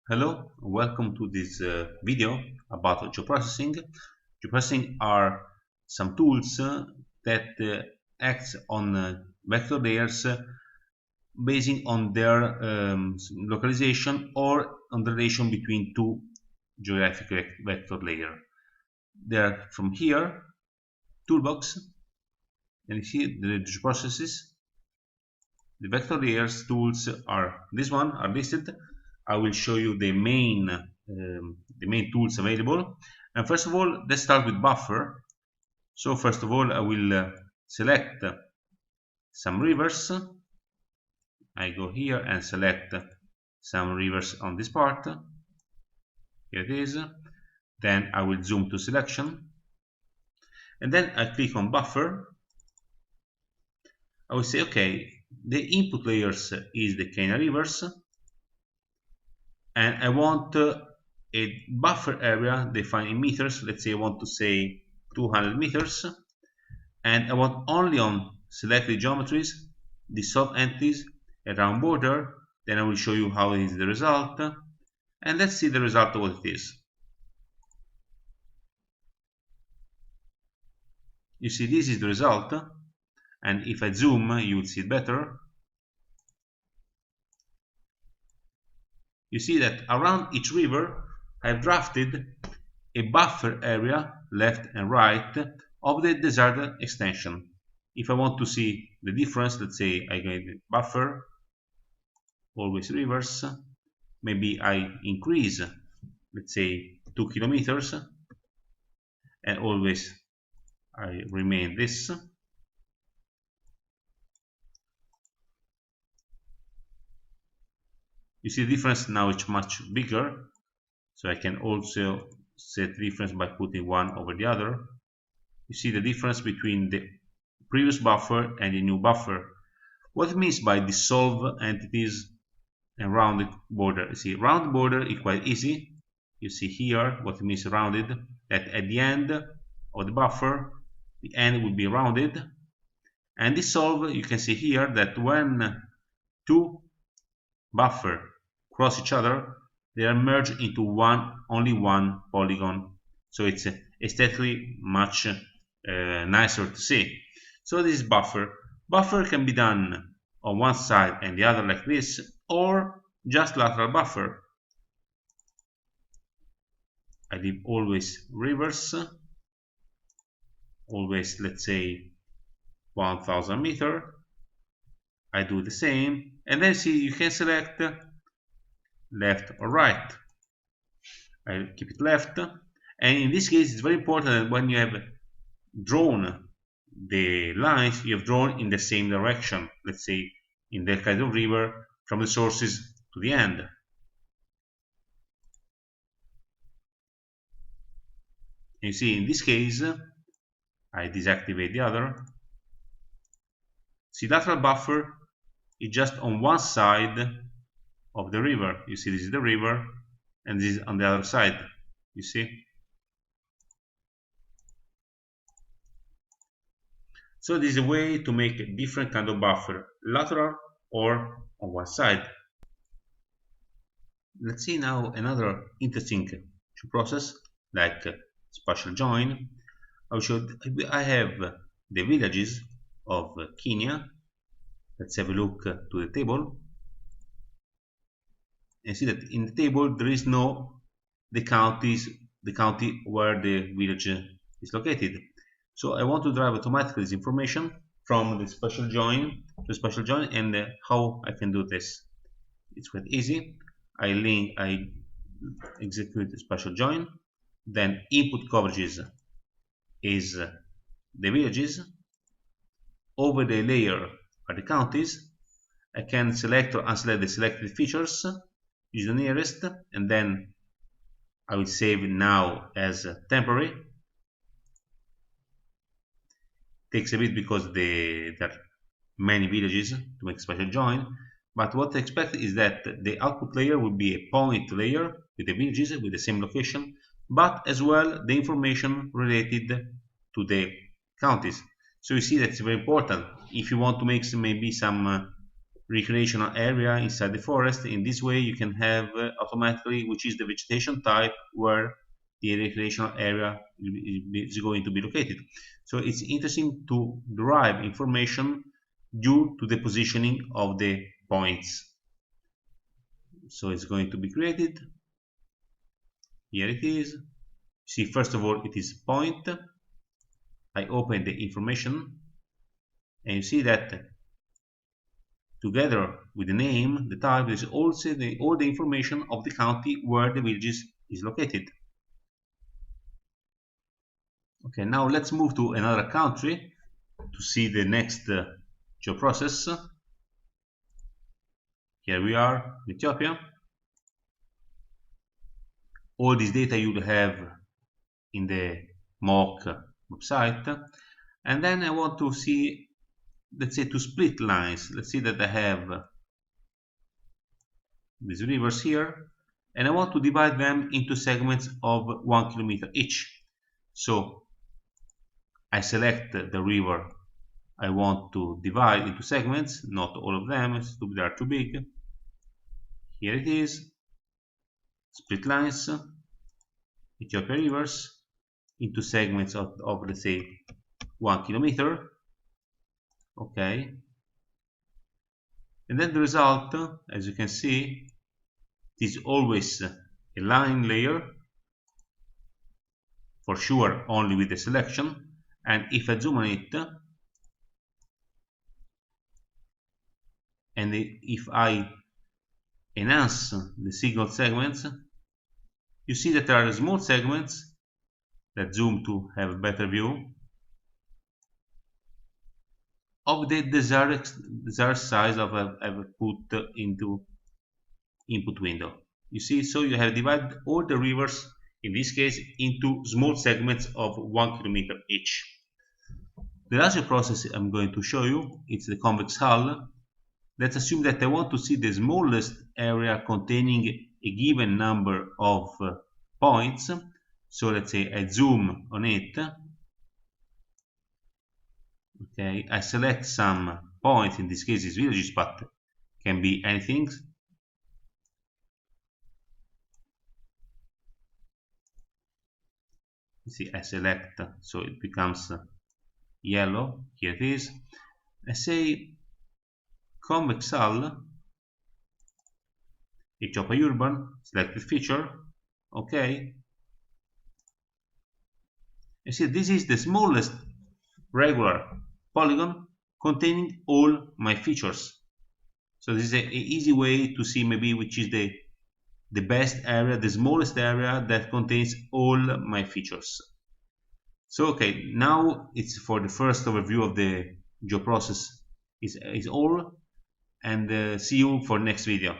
Hello, welcome to this video about geoprocessing. Geoprocessing are some tools that act on vector layers basing on their localization or on the relation between two geographic vector layer. They're from here, toolbox, and you see the geoprocesses. The vector layers tools are this one are listed. I will show you the main tools available. And first of all, let's start with buffer. So first of all, I will select some rivers. I go here and select some rivers on this part. Here it is. Then I will zoom to selection, and then I click on buffer. I will say, okay, the input layers is the Kenya rivers, and I want a buffer area defined in meters. Let's say I want to say 200 meters, and I want only on selected geometries, dissolved entities, a round border. Then I will show you how is the result, and let's see the result of what it is. You see, this is the result, and if I zoom, you will see it better. You see that around each river I've drafted a buffer area left and right of the desired extension. If I want to see the difference, let's say I go in buffer, always rivers, maybe I increase, let's say 2 kilometers, and always I remain this. You see the difference now is much bigger, so I can also set the difference by putting one over the other. You see the difference between the previous buffer and the new buffer. What it means by dissolve entities and rounded border. You see, round border is quite easy. You see here what it means rounded, that at the end of the buffer, the end will be rounded. And dissolve, you can see here that when two buffer cross each other, they are merged into only one polygon. So it's aesthetically much nicer to see. So this is buffer. Buffer can be done on one side and the other like this, or just lateral buffer. I leave always rivers, always, let's say 1000 meter. I do the same, and then see you can select left or right. I keep it left, and in this case it's very important that when you have drawn the lines, you have drawn in the same direction. Let's say in that kind of river, from the sources to the end. You see, in this case, I deactivate the other. See, lateral buffer is just on one side of the river. You see, this is the river, and this is on the other side. You see? So this is a way to make a different kind of buffer, lateral or on one side. Let's see now another interesting process like spatial join. I have the villages of Kenya. Let's have a look to the table and see that in the table there is no the county where the village is located. So I want to drive automatically this information from the spatial join to spatial join, and how I can do this. It's quite easy. I execute the spatial join, then input coverages is the villages, over the layer are the counties. I can select or unselect the selected features, use the nearest, and then I will save now as temporary. Takes a bit because there are many villages to make spatial join, but what I expect is that the output layer will be a point layer with the villages with the same location, but as well the information related to the counties. So you see that's very important. If you want to make maybe some recreational area inside the forest. In this way you can have automatically which is the vegetation type where the recreational area is going to be located. So it's interesting to derive information due to the positioning of the points. So it's going to be created. Here it is. See, first of all, it is point. I open the information and you see that together with the name, the type, is also all the information of the county where the village is located. Okay, now let's move to another country to see the next geoprocess. Here we are, Ethiopia. All this data you will have in the mock website. And then I want to see, let's say, to split lines. Let's see that I have these rivers here, and I want to divide them into segments of 1 kilometer each. So I select the river I want to divide into segments, not all of them, they are too big. Here it is, split lines, Ethiopia rivers, into segments of let's say 1 kilometer. Okay. And then the result, as you can see, is always a line layer, for sure only with the selection. And if I zoom on it, and if I enhance the single segments, you see that there are small segments that zoom to have a better view of the desired size of I've put into input window. You see, so you have divided all the rivers in this case into small segments of 1 kilometer each. The last process I'm going to show you, it's the convex hull. Let's assume that I want to see the smallest area containing a given number of points. So let's say I zoom on it. Okay, I select some points, in this case it's villages, but can be anything. You see, I select, so it becomes yellow. Here it is. I say convex hull, Ethiopia urban, selected feature. Okay. You see, this is the smallest regular polygon containing all my features. So this is an easy way to see maybe which is the best area, the smallest area that contains all my features. So okay, now it's for the first overview of the geoprocess is all, and see you for next video.